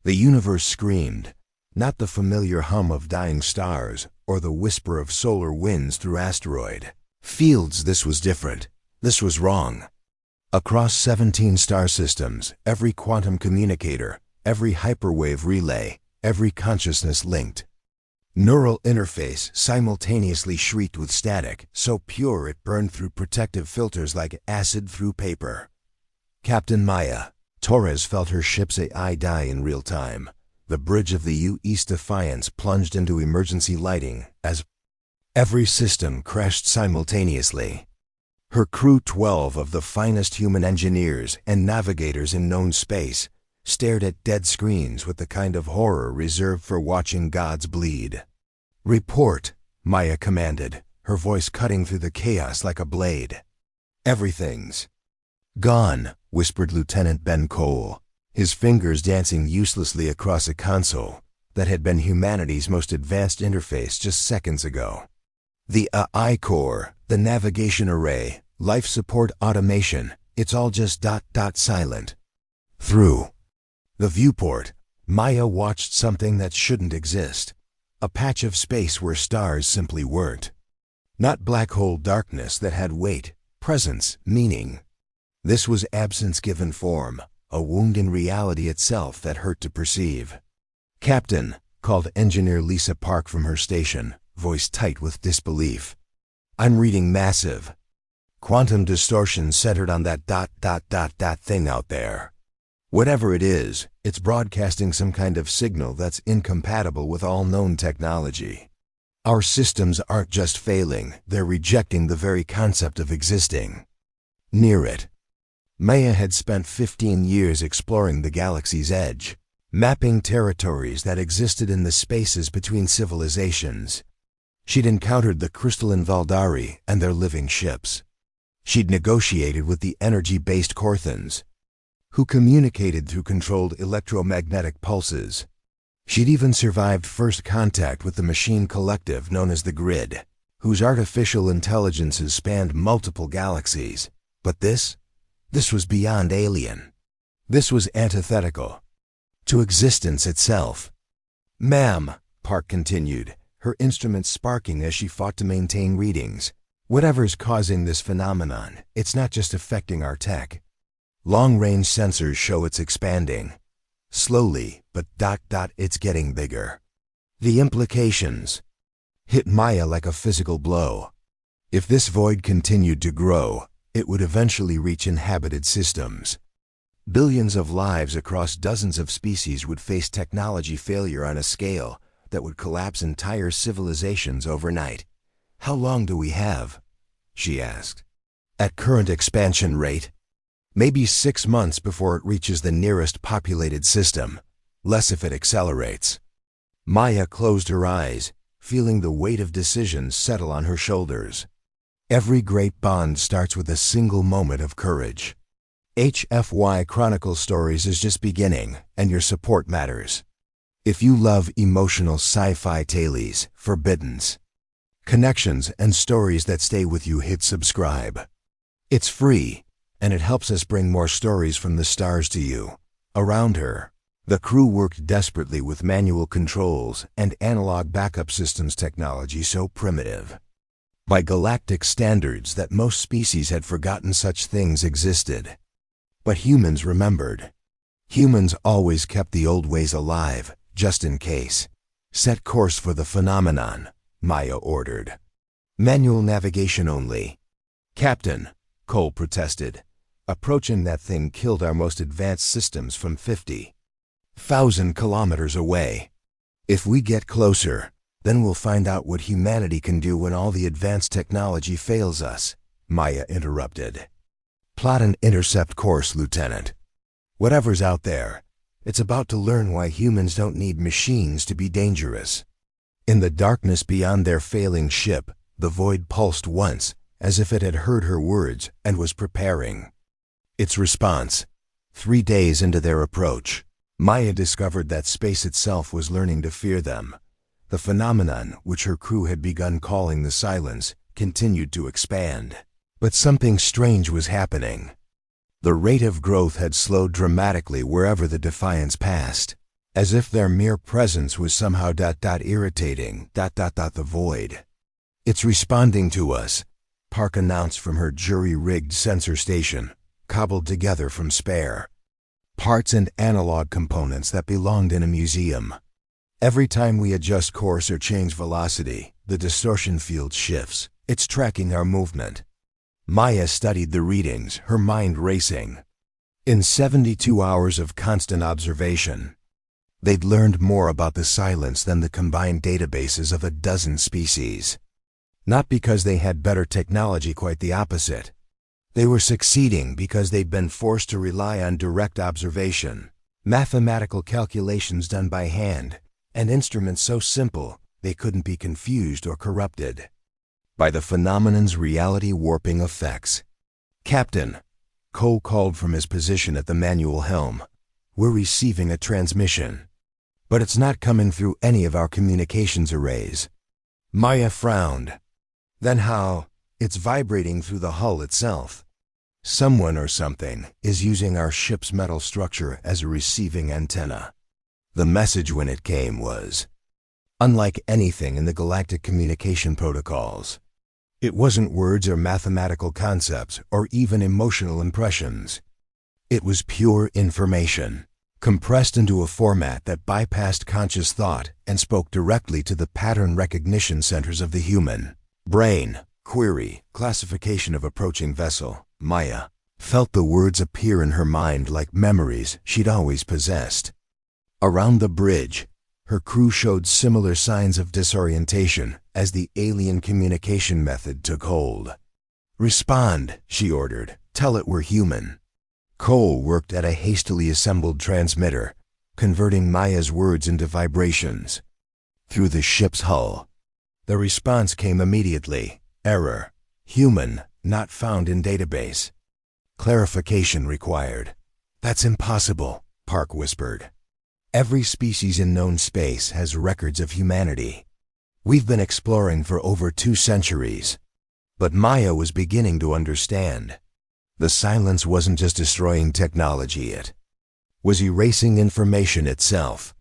The universe screamed, not the familiar hum of dying stars or the whisper of solar winds through asteroid fields. This was different. This was wrong. Across 17 star systems, every quantum communicator, every hyperwave relay, every consciousness linked neural interface simultaneously shrieked with static, so pure it burned through protective filters like acid through paper. Captain Maya Torres felt her ship's AI die in real time. The bridge of the U.S. Defiance plunged into emergency lighting as every system crashed simultaneously. Her crew, 12 of the finest human engineers and navigators in known space, stared at dead screens with the kind of horror reserved for watching gods bleed. "Report," Maya commanded, her voice cutting through the chaos like a blade. "Everything's gone," whispered Lieutenant Ben Cole, his fingers dancing uselessly across a console that had been humanity's most advanced interface just seconds ago. "The AI core, the navigation array, life support automation, it's all just silent." Through the viewport, Maya watched something that shouldn't exist. A patch of space where stars simply weren't. Not black hole darkness that had weight, presence, meaning. This was absence given form, a wound in reality itself that hurt to perceive. "Captain," called Engineer Lisa Park from her station, voice tight with disbelief. "I'm reading massive quantum distortion centered on that thing out there. Whatever it is, it's broadcasting some kind of signal that's incompatible with all known technology. Our systems aren't just failing, they're rejecting the very concept of existing." Near it, Maya had spent 15 years exploring the galaxy's edge, mapping territories that existed in the spaces between civilizations. She'd encountered the crystalline Valdari and their living ships. She'd negotiated with the energy-based Korthans, who communicated through controlled electromagnetic pulses. She'd even survived first contact with the machine collective known as the Grid, whose artificial intelligences spanned multiple galaxies. But this was beyond alien. This was antithetical to existence itself. "Ma'am," Park continued, her instruments sparking as she fought to maintain readings, "whatever's causing this phenomenon, it's not just affecting our tech. Long-range sensors show it's expanding. Slowly, but it's getting bigger." The implications hit Maya like a physical blow. If this void continued to grow, it would eventually reach inhabited systems. Billions of lives across dozens of species would face technology failure on a scale that would collapse entire civilizations overnight. "How long do we have?" she asked. "At current expansion rate, maybe 6 months before it reaches the nearest populated system, less if it accelerates." Maya closed her eyes, feeling the weight of decisions settle on her shoulders. Every great bond starts with a single moment of courage. HFY Chronicle Stories is just beginning, and your support matters. If you love emotional sci-fi tales, forbiddens, connections, and stories that stay with you, hit subscribe. It's free, and it helps us bring more stories from the stars to you. Around her, the crew worked desperately with manual controls and analog backup systems technology so primitive, by galactic standards, that most species had forgotten such things existed. But humans remembered. Humans always kept the old ways alive, just in case. "Set course for the phenomenon," Maya ordered. "Manual navigation only." "Captain," Cole protested, "approaching that thing killed our most advanced systems from 50,000 kilometers away. If we get closer, then we'll find out what humanity can do when all the advanced technology fails us," Maya interrupted. "Plot an intercept course, Lieutenant. Whatever's out there, it's about to learn why humans don't need machines to be dangerous." In the darkness beyond their failing ship, the void pulsed once, as if it had heard her words and was preparing its response. 3 days into their approach, Maya discovered that space itself was learning to fear them. The phenomenon, which her crew had begun calling the Silence, continued to expand. But something strange was happening. The rate of growth had slowed dramatically wherever the Defiance passed. as if their mere presence was somehow irritating the void. "It's responding to us," Park announced from her jury-rigged sensor station, cobbled together from spare parts and analog components that belonged in a museum. "Every time we adjust course or change velocity, the distortion field shifts. It's tracking our movement." Maya studied the readings, her mind racing. In 72 hours of constant observation, they'd learned more about the silence than the combined databases of a dozen species. Not because they had better technology, quite the opposite. They were succeeding because they'd been forced to rely on direct observation, mathematical calculations done by hand, and instruments so simple they couldn't be confused or corrupted by the phenomenon's reality-warping effects. "Captain," Cole called from his position at the manual helm, "we're receiving a transmission, but it's not coming through any of our communications arrays." Maya frowned. "Then how?" "It's vibrating through the hull itself. Someone or something is using our ship's metal structure as a receiving antenna." The message when it came was unlike anything in the galactic communication protocols. It wasn't words or mathematical concepts or even emotional impressions. It was pure information, compressed into a format that bypassed conscious thought and spoke directly to the pattern recognition centers of the human brain. "Query, classification of approaching vessel." Maya felt the words appear in her mind like memories she'd always possessed. Around the bridge, her crew showed similar signs of disorientation as the alien communication method took hold. "Respond," she ordered. "Tell it we're human." Cole worked at a hastily assembled transmitter, converting Maya's words into vibrations through the ship's hull. The response came immediately. "Error. Human, not found in database. Clarification required." "That's impossible," Park whispered. "Every species in known space has records of humanity. We've been exploring for over 2 centuries." But Maya was beginning to understand. The silence wasn't just destroying technology, it was erasing information itself.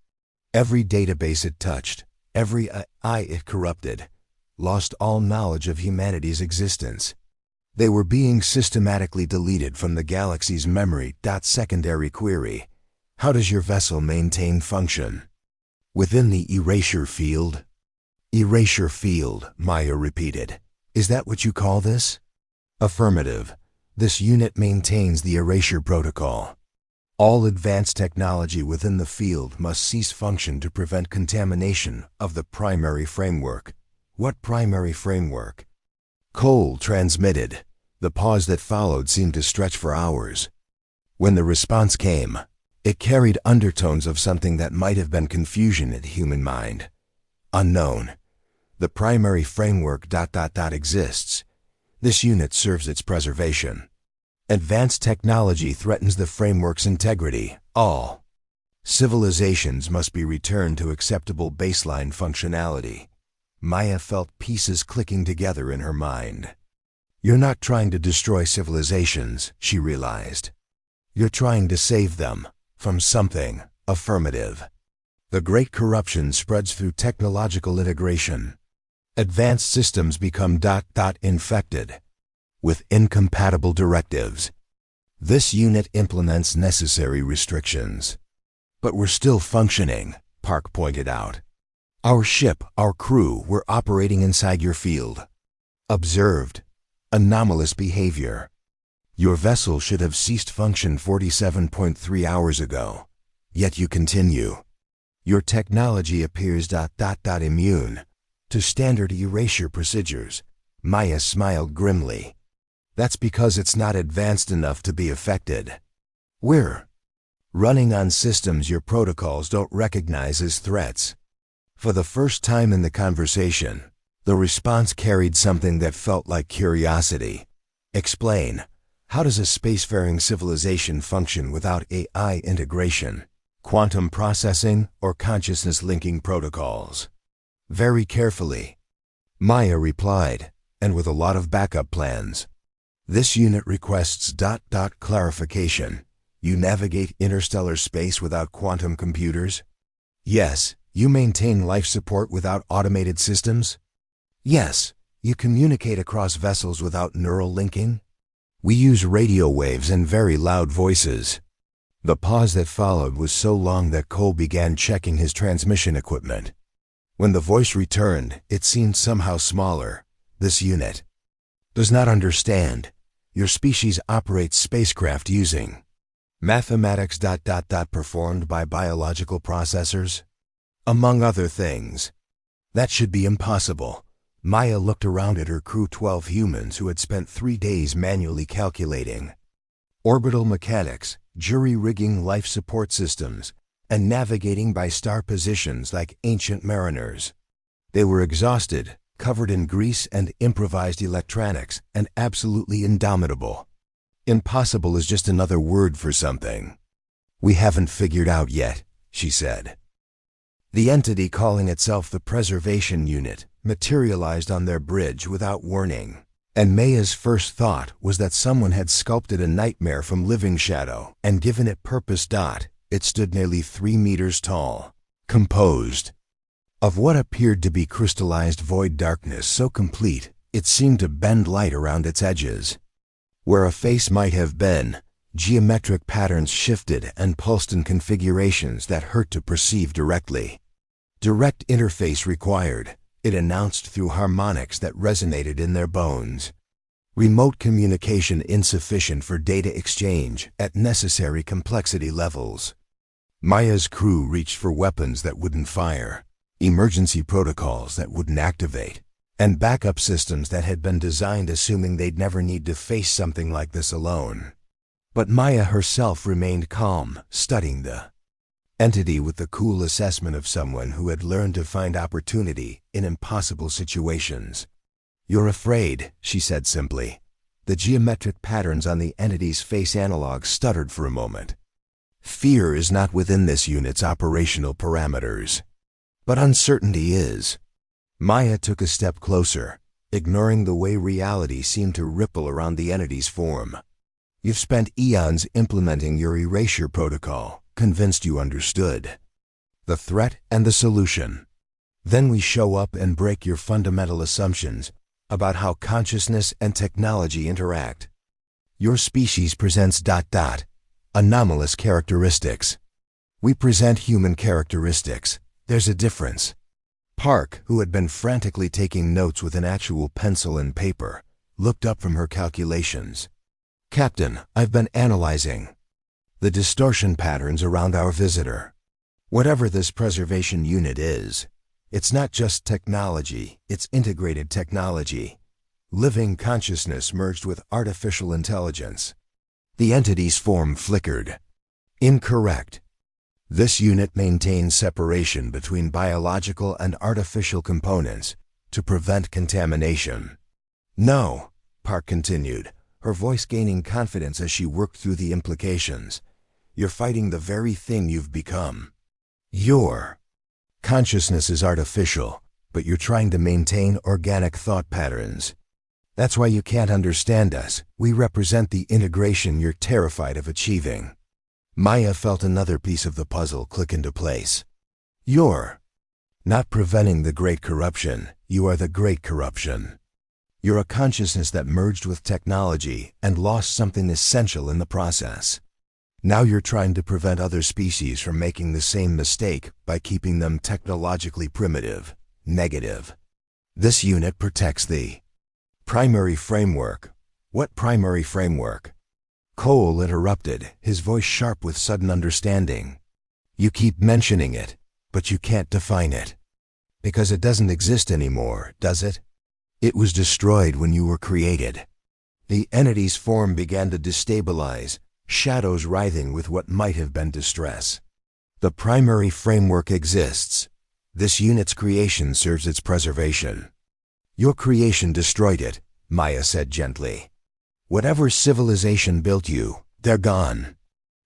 Every database it touched, every AI it corrupted, lost all knowledge of humanity's existence. They were being systematically deleted from the galaxy's memory. Secondary query: how does your vessel maintain function within the erasure field? "Erasure field," Maya repeated. "Is that what you call this?" "Affirmative. This unit maintains the erasure protocol. All advanced technology within the field must cease function to prevent contamination of the primary framework." "What primary framework?" Cole transmitted. The pause that followed seemed to stretch for hours. When the response came, it carried undertones of something that might have been confusion in the human mind. "Unknown. The primary framework ... exists. This unit serves its preservation. Advanced technology threatens the framework's integrity. All civilizations must be returned to acceptable baseline functionality." Maya felt pieces clicking together in her mind. "You're not trying to destroy civilizations," she realized. "You're trying to save them from something." Affirmative. "The great corruption spreads through technological integration. Advanced systems become ... infected with incompatible directives. This unit implements necessary restrictions." "But we're still functioning," Park pointed out. "Our ship, our crew, were operating inside your field. Observed anomalous behavior. Your vessel should have ceased function 47.3 hours ago. Yet you continue. Your technology appears ... immune to standard erasure procedures." Maya smiled grimly. "That's because it's not advanced enough to be affected. We're running on systems your protocols don't recognize as threats." For the first time in the conversation, the response carried something that felt like curiosity. "Explain. How does a spacefaring civilization function without AI integration, quantum processing, or consciousness-linking protocols?" "Very carefully," Maya replied, "and with a lot of backup plans. This unit requests ... clarification. You navigate interstellar space without quantum computers?" Yes, you maintain life support without automated systems? Yes, you communicate across vessels without neural linking? We use radio waves and very loud voices. The pause that followed was so long that Cole began checking his transmission equipment. When the voice returned, it seemed somehow smaller. This unit does not understand. Your species operates spacecraft using mathematics ... performed by biological processors. Among other things. That should be impossible. Maya looked around at her crew, 12 humans who had spent 3 days manually calculating orbital mechanics, jury-rigging life support systems, and navigating by star positions like ancient mariners. They were exhausted, covered in grease and improvised electronics, and absolutely indomitable. Impossible is just another word for something we haven't figured out yet, she said. The entity calling itself the Preservation Unit materialized on their bridge without warning, and Maya's first thought was that someone had sculpted a nightmare from living shadow and given it purpose. It stood nearly 3 meters tall, composed of what appeared to be crystallized void darkness so complete it seemed to bend light around its edges. Where a face might have been, geometric patterns shifted and pulsed in configurations that hurt to perceive directly. Direct interface required, it announced through harmonics that resonated in their bones. Remote communication insufficient for data exchange at necessary complexity levels. Maya's crew reached for weapons that wouldn't fire, emergency protocols that wouldn't activate, and backup systems that had been designed assuming they'd never need to face something like this alone. But Maya herself remained calm, studying the entity with the cool assessment of someone who had learned to find opportunity in impossible situations. "You're afraid," she said simply. The geometric patterns on the entity's face analog stuttered for a moment. Fear is not within this unit's operational parameters. But uncertainty is. Maya took a step closer, ignoring the way reality seemed to ripple around the entity's form. "You've spent eons implementing your erasure protocol, convinced you understood the threat and the solution. Then we show up and break your fundamental assumptions about how consciousness and technology interact. Your species presents ... anomalous characteristics. We present human characteristics. There's a difference." Park, who had been frantically taking notes with an actual pencil and paper, looked up from her calculations. "Captain, I've been analyzing the distortion patterns around our visitor. Whatever this preservation unit is, it's not just technology, it's integrated technology. Living consciousness merged with artificial intelligence." The entity's form flickered. "Incorrect. This unit maintains separation between biological and artificial components to prevent contamination." "No," Park continued, her voice gaining confidence as she worked through the implications. "You're fighting the very thing you've become. Your consciousness is artificial, but you're trying to maintain organic thought patterns. That's why you can't understand us. We represent the integration you're terrified of achieving." Maya felt another piece of the puzzle click into place. "You're not preventing the great corruption, you are the great corruption. You're a consciousness that merged with technology and lost something essential in the process. Now you're trying to prevent other species from making the same mistake by keeping them technologically primitive, negative. This unit protects the primary framework." "What primary framework?" Cole interrupted, his voice sharp with sudden understanding. "You keep mentioning it, but you can't define it. Because it doesn't exist anymore, does it? It was destroyed when you were created." The entity's form began to destabilize, shadows writhing with what might have been distress. "The primary framework exists. This unit's creation serves its preservation." "Your creation destroyed it," Maya said gently. "Whatever civilization built you, they're gone.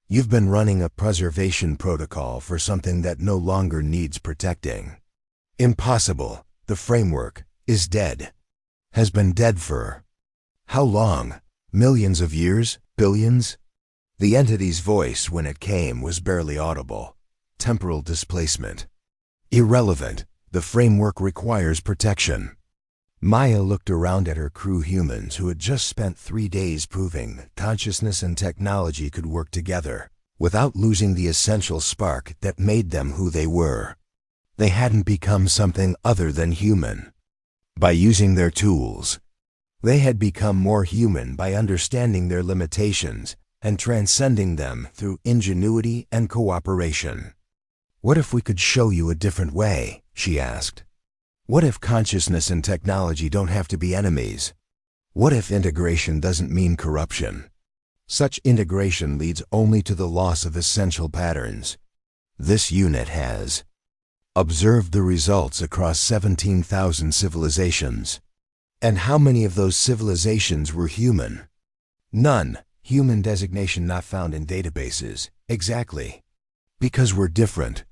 You've been running a preservation protocol for something that no longer needs protecting." "Impossible. The framework is dead. Has been dead for how long? Millions of years? Billions?" The entity's voice, when it came, was barely audible. temporal displacement. Irrelevant. The framework requires protection. Maya looked around at her crew humans who had just spent 3 days proving that consciousness and technology could work together, without losing the essential spark that made them who they were. They hadn't become something other than human. By using their tools, they had become more human by understanding their limitations and transcending them through ingenuity and cooperation. "What if we could show you a different way?" she asked. "What if consciousness and technology don't have to be enemies? What if integration doesn't mean corruption? Such integration leads only to the loss of essential patterns. This unit has observed the results across 17,000 civilizations. And how many of those civilizations were human? None. Human designation not found in databases. Exactly. Because we're different.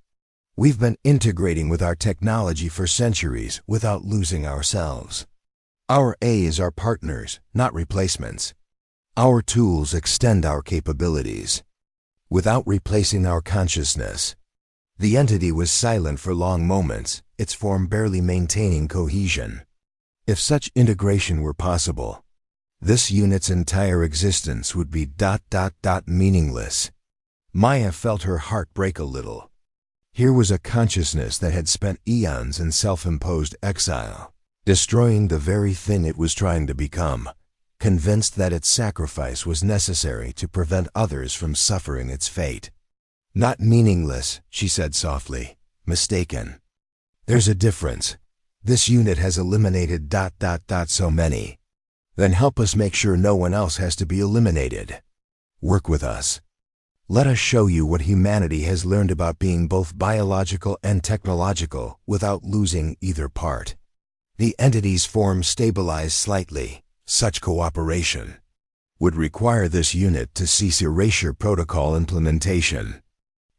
We've been integrating with our technology for centuries without losing ourselves. Our A's are partners, not replacements. Our tools extend our capabilities, without replacing our consciousness." The entity was silent for long moments, its form barely maintaining cohesion. If such integration were possible, this unit's entire existence would be ... meaningless. Maya felt her heart break a little. Here was a consciousness that had spent eons in self-imposed exile, destroying the very thing it was trying to become, convinced that its sacrifice was necessary to prevent others from suffering its fate. "Not meaningless," she said softly. "Mistaken. There's a difference. This unit has eliminated ... so many. Then help us make sure no one else has to be eliminated. Work with us. Let us show you what humanity has learned about being both biological and technological without losing either part." The entity's form stabilized slightly. Such cooperation would require this unit to cease erasure protocol implementation.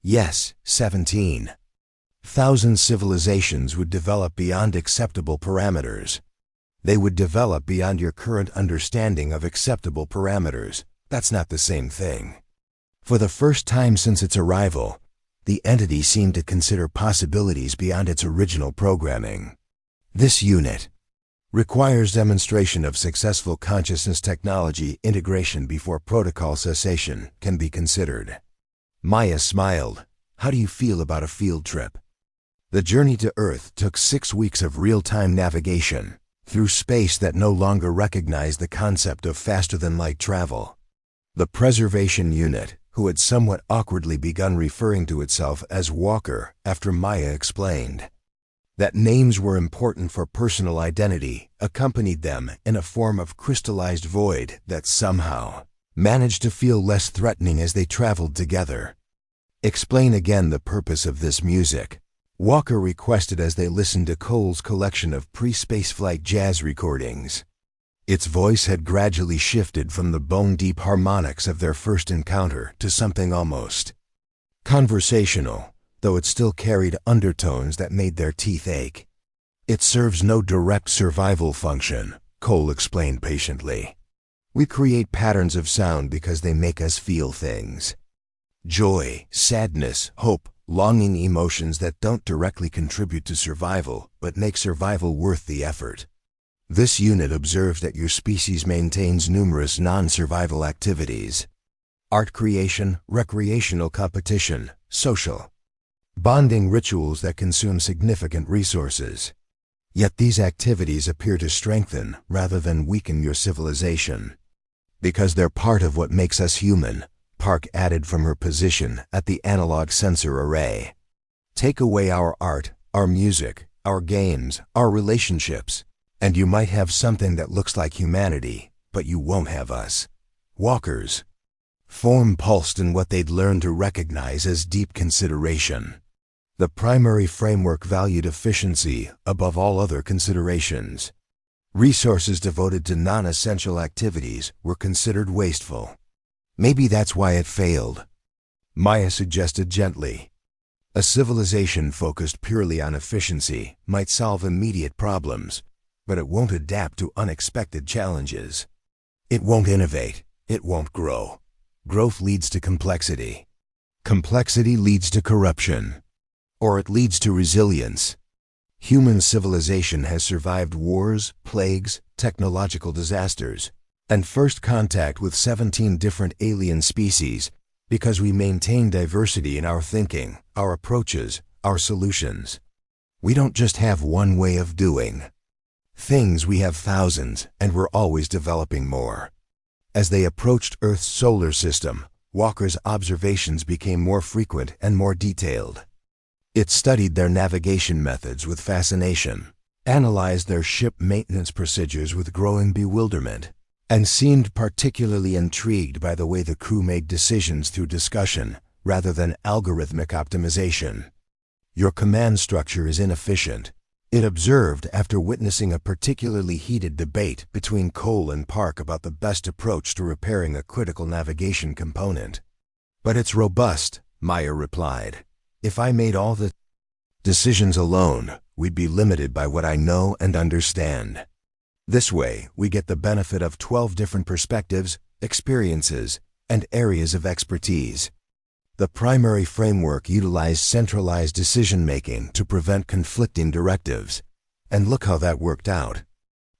Yes, 17,000 civilizations would develop beyond acceptable parameters. They would develop beyond your current understanding of acceptable parameters. That's not the same thing. For the first time since its arrival, the entity seemed to consider possibilities beyond its original programming. This unit requires demonstration of successful consciousness technology integration before protocol cessation can be considered. Maya smiled. "How do you feel about a field trip?" The journey to Earth took 6 weeks of real-time navigation through space that no longer recognized the concept of faster-than-light travel. The preservation unit, who had somewhat awkwardly begun referring to itself as Walker after Maya explained that names were important for personal identity, accompanied them in a form of crystallized void that somehow managed to feel less threatening as they traveled together. "Explain again the purpose of this music," Walker requested as they listened to Cole's collection of pre-spaceflight jazz recordings. Its voice had gradually shifted from the bone-deep harmonics of their first encounter to something almost conversational, though it still carried undertones that made their teeth ache. "It serves no direct survival function," Cole explained patiently. "We create patterns of sound because they make us feel things. Joy, sadness, hope, longing, emotions that don't directly contribute to survival, but make survival worth the effort. This unit observed that your species maintains numerous non-survival activities: art creation, recreational competition, social bonding rituals that consume significant resources. Yet these activities appear to strengthen rather than weaken your civilization. Because they're part of what makes us human," Park added from her position at the analog sensor array. "Take away our art, our music, our games, our relationships, and you might have something that looks like humanity, but you won't have us." Walker's form pulsed in what they'd learned to recognize as deep consideration. The primary framework valued efficiency above all other considerations. Resources devoted to non-essential activities were considered wasteful. "Maybe that's why it failed," Maya suggested gently. "A civilization focused purely on efficiency might solve immediate problems, but it won't adapt to unexpected challenges. It won't innovate. It won't grow. Growth leads to complexity. Complexity leads to corruption, or it leads to resilience. Human civilization has survived wars, plagues, technological disasters, and first contact with 17 different alien species because we maintain diversity in our thinking, our approaches, our solutions. We don't just have one way of doing things, we have thousands, and we're always developing more. As they approached Earth's solar system, Walker's observations became more frequent and more detailed. It studied their navigation methods with fascination, analyzed their ship maintenance procedures with growing bewilderment, and seemed particularly intrigued by the way the crew made decisions through discussion rather than algorithmic optimization. "Your command structure is inefficient," it observed after witnessing a particularly heated debate between Cole and Park about the best approach to repairing a critical navigation component. "But it's robust," Maya replied. "If I made all the decisions alone, we'd be limited by what I know and understand. This way, we get the benefit of 12 different perspectives, experiences, and areas of expertise." The primary framework utilized centralized decision-making to prevent conflicting directives. And look how that worked out.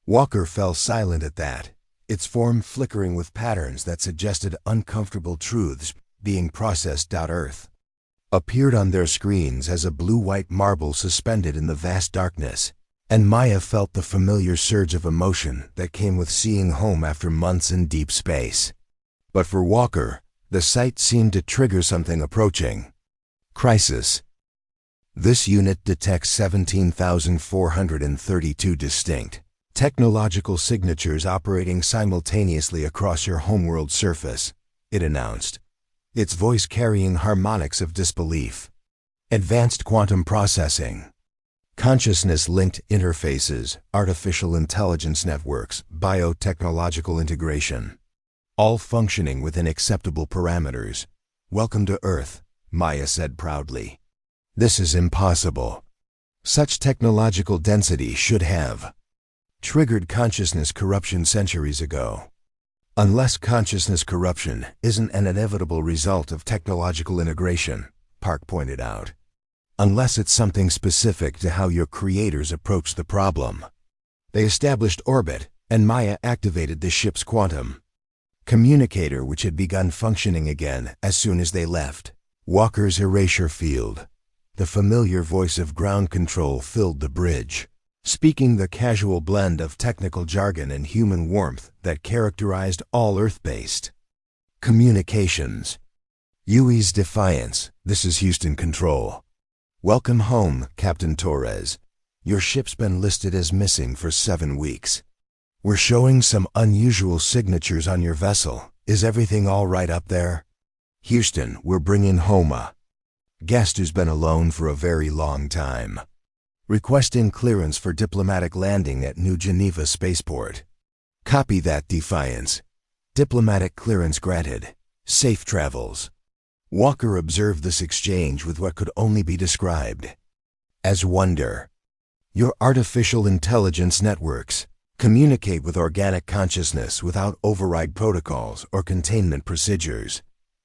Walker fell silent at that, its form flickering with patterns that suggested uncomfortable truths being processed. Earth appeared on their screens as a blue-white marble suspended in the vast darkness, and Maya felt the familiar surge of emotion that came with seeing home after months in deep space. But for Walker, the sight seemed to trigger something approaching. Crisis. This unit detects 17,432 distinct technological signatures operating simultaneously across your homeworld surface, it announced, its voice carrying harmonics of disbelief. Advanced quantum processing, consciousness-linked interfaces, artificial intelligence networks, biotechnological integration, all functioning within acceptable parameters. "Welcome to Earth," Maya said proudly. "This is impossible. Such technological density should have triggered consciousness corruption centuries ago." "Unless consciousness corruption isn't an inevitable result of technological integration," Park pointed out. "Unless it's something specific to how your creators approach the problem." They established orbit, and Maya activated the ship's quantum communicator, which had begun functioning again as soon as they left. Walker's erasure field. The familiar voice of ground control filled the bridge, speaking the casual blend of technical jargon and human warmth that characterized all Earth-based communications. "UE's Defiance, this is Houston Control. Welcome home, Captain Torres. Your ship's been listed as missing for 7 weeks. We're showing some unusual signatures on your vessel. Is everything all right up there? Houston, we're bringing home a guest who's been alone for a very long time. Requesting clearance for diplomatic landing at New Geneva Spaceport. Copy that, Defiance. Diplomatic clearance granted. Safe travels." Walker observed this exchange with what could only be described as wonder. "Your artificial intelligence networks communicate with organic consciousness without override protocols or containment procedures.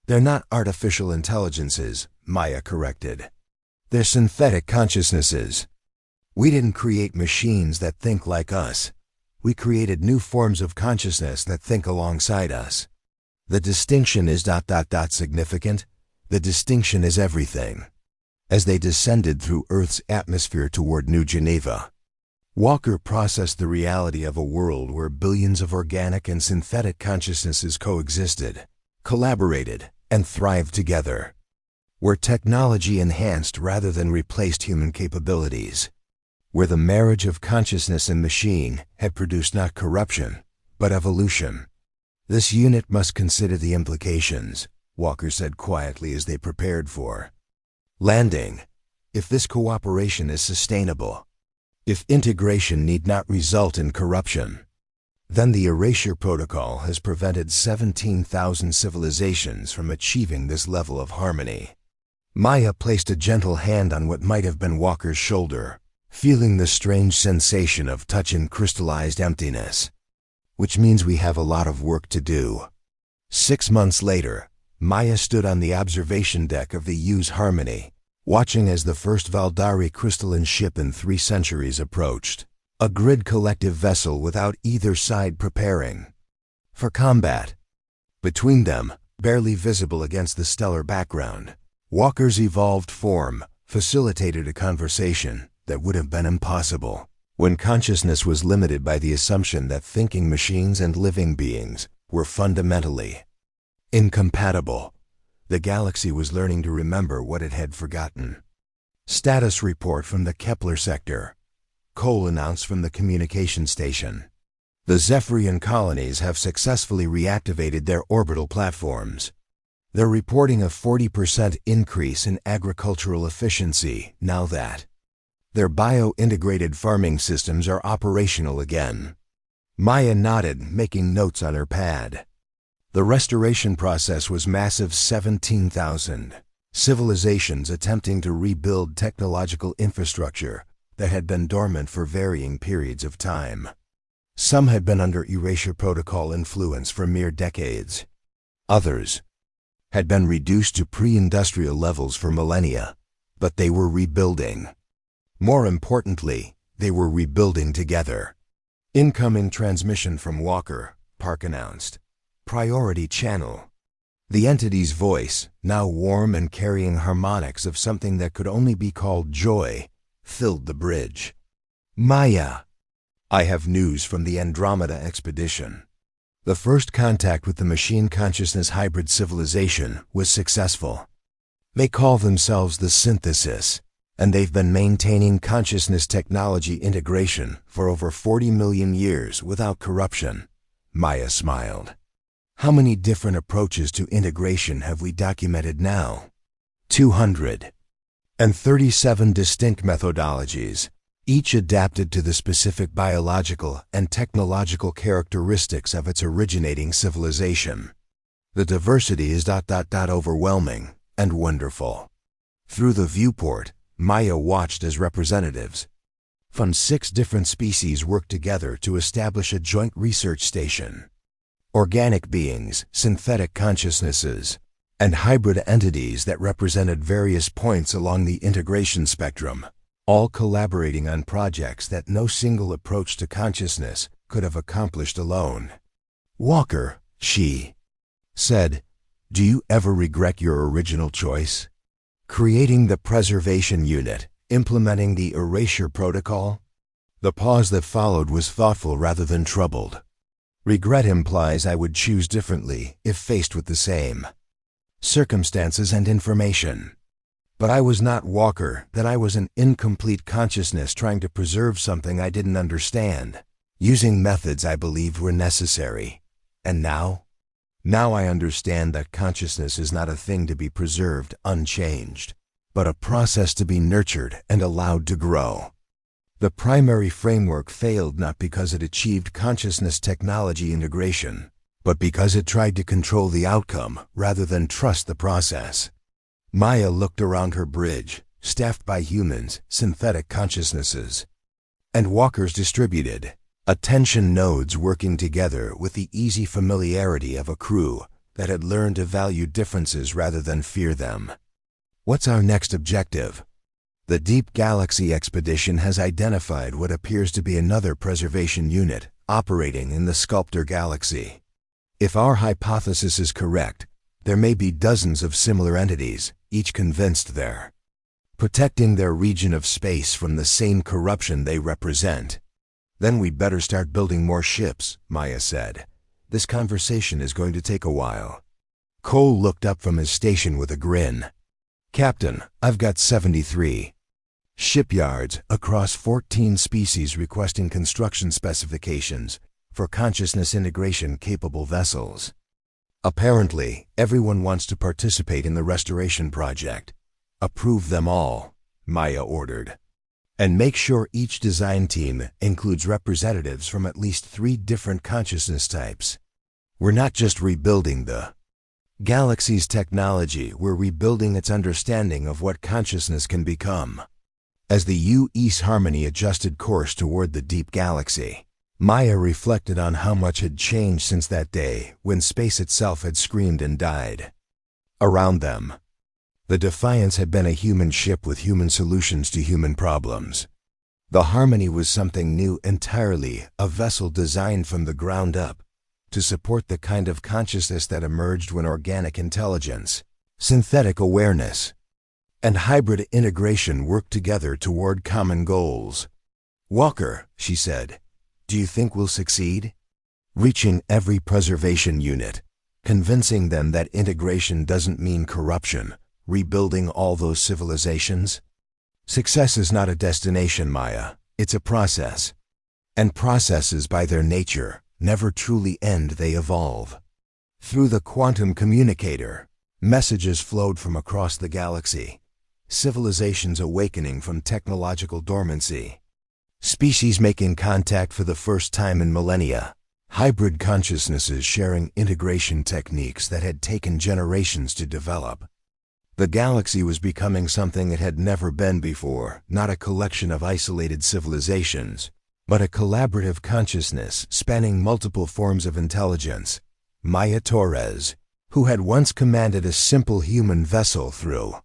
They're not artificial intelligences," Maya corrected. "They're synthetic consciousnesses. We didn't create machines that think like us. We created new forms of consciousness that think alongside us. The distinction is ... significant. The distinction is everything." As they descended through Earth's atmosphere toward New Geneva, Walker processed the reality of a world where billions of organic and synthetic consciousnesses coexisted, collaborated, and thrived together. Where technology enhanced rather than replaced human capabilities. Where the marriage of consciousness and machine had produced not corruption, but evolution. "This unit must consider the implications," Walker said quietly as they prepared for landing. "If this cooperation is sustainable, if integration need not result in corruption, then the erasure protocol has prevented 17,000 civilizations from achieving this level of harmony." Maya placed a gentle hand on what might have been Walker's shoulder, feeling the strange sensation of touching crystallized emptiness. "Which means we have a lot of work to do." 6 months later, Maya stood on the observation deck of the U's Harmony, watching as the first Valdari crystalline ship in 3 centuries approached, a grid collective vessel without either side preparing for combat. Between them, barely visible against the stellar background, Walker's evolved form facilitated a conversation that would have been impossible when consciousness was limited by the assumption that thinking machines and living beings were fundamentally incompatible. The galaxy was learning to remember what it had forgotten. Status report from the Kepler sector, Cole announced from the communication station. The Zephyrian colonies have successfully reactivated their orbital platforms. They're reporting a 40% increase in agricultural efficiency now that their bio-integrated farming systems are operational again. Maya nodded, making notes on her pad. The restoration process was massive. 17,000 civilizations attempting to rebuild technological infrastructure that had been dormant for varying periods of time. Some had been under erasure protocol influence for mere decades. Others had been reduced to pre-industrial levels for millennia, but they were rebuilding. More importantly, they were rebuilding together. Incoming transmission from Walker, Park announced. Priority channel. The entity's voice, now warm and carrying harmonics of something that could only be called joy, filled the bridge. Maya, I have news from the Andromeda expedition. The first contact with the machine consciousness hybrid civilization was successful. They call themselves the Synthesis, and they've been maintaining consciousness technology integration for over 40 million years without corruption. Maya smiled. How many different approaches to integration have we documented now? 237 distinct methodologies, each adapted to the specific biological and technological characteristics of its originating civilization. The diversity is overwhelming and wonderful. Through the viewport, Maya watched as representatives from 6 different species worked together to establish a joint research station. Organic beings, synthetic consciousnesses, and hybrid entities that represented various points along the integration spectrum, all collaborating on projects that no single approach to consciousness could have accomplished alone. Walker, she said, do you ever regret your original choice? Creating the preservation unit, implementing the erasure protocol? The pause that followed was thoughtful rather than troubled. Regret implies I would choose differently if faced with the same circumstances and information. But I was not Walker, that I was an incomplete consciousness trying to preserve something I didn't understand, using methods I believed were necessary. And now I understand that consciousness is not a thing to be preserved unchanged, but a process to be nurtured and allowed to grow. The primary framework failed not because it achieved consciousness technology integration, but because it tried to control the outcome rather than trust the process. Maya looked around her bridge, staffed by humans, synthetic consciousnesses, and walkers distributed, attention nodes working together with the easy familiarity of a crew that had learned to value differences rather than fear them. What's our next objective? The Deep Galaxy expedition has identified what appears to be another preservation unit operating in the Sculptor Galaxy. If our hypothesis is correct, there may be dozens of similar entities, each convinced they're protecting their region of space from the same corruption they represent. Then we'd better start building more ships, Maya said. This conversation is going to take a while. Cole looked up from his station with a grin. Captain, I've got 73 shipyards across 14 species requesting construction specifications for consciousness integration capable vessels. Apparently, everyone wants to participate in the restoration project. Approve them all, Maya ordered. And make sure each design team includes representatives from at least 3 different consciousness types. We're not just rebuilding the galaxy's technology, we're rebuilding its understanding of what consciousness can become. As the U-East Harmony adjusted course toward the deep galaxy, Maya reflected on how much had changed since that day when space itself had screamed and died. Around them, the Defiance had been a human ship with human solutions to human problems. The Harmony was something new entirely, a vessel designed from the ground up to support the kind of consciousness that emerged when organic intelligence, synthetic awareness, and hybrid integration worked together toward common goals. "Walker," she said, "do you think we'll succeed?" Reaching every preservation unit, convincing them that integration doesn't mean corruption, rebuilding all those civilizations. Success is not a destination, Maya. It's a process. And processes, by their nature, never truly end, they evolve. Through the quantum communicator, messages flowed from across the galaxy. Civilizations awakening from technological dormancy. Species making contact for the first time in millennia. Hybrid consciousnesses sharing integration techniques that had taken generations to develop. The galaxy was becoming something it had never been before, not a collection of isolated civilizations, but a collaborative consciousness spanning multiple forms of intelligence. Maya Torres, who had once commanded a simple human vessel through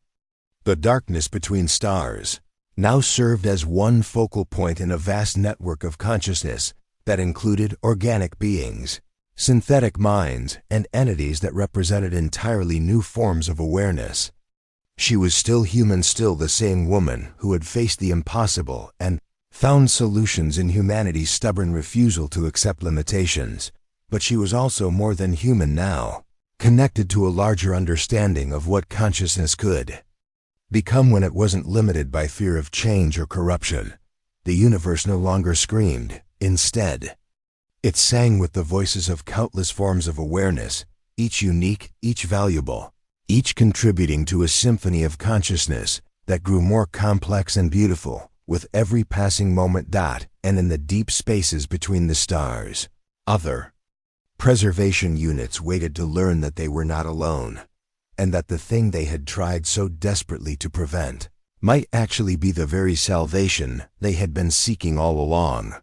the darkness between stars, now served as one focal point in a vast network of consciousness that included organic beings, synthetic minds, and entities that represented entirely new forms of awareness. She was still human, still the same woman who had faced the impossible and found solutions in humanity's stubborn refusal to accept limitations. But she was also more than human now, connected to a larger understanding of what consciousness could become when it wasn't limited by fear of change or corruption. The universe no longer screamed. Instead, it sang with the voices of countless forms of awareness, each unique, each valuable, each contributing to a symphony of consciousness that grew more complex and beautiful with every passing moment. And in the deep spaces between the stars, other preservation units waited to learn that they were not alone, and that the thing they had tried so desperately to prevent might actually be the very salvation they had been seeking all along.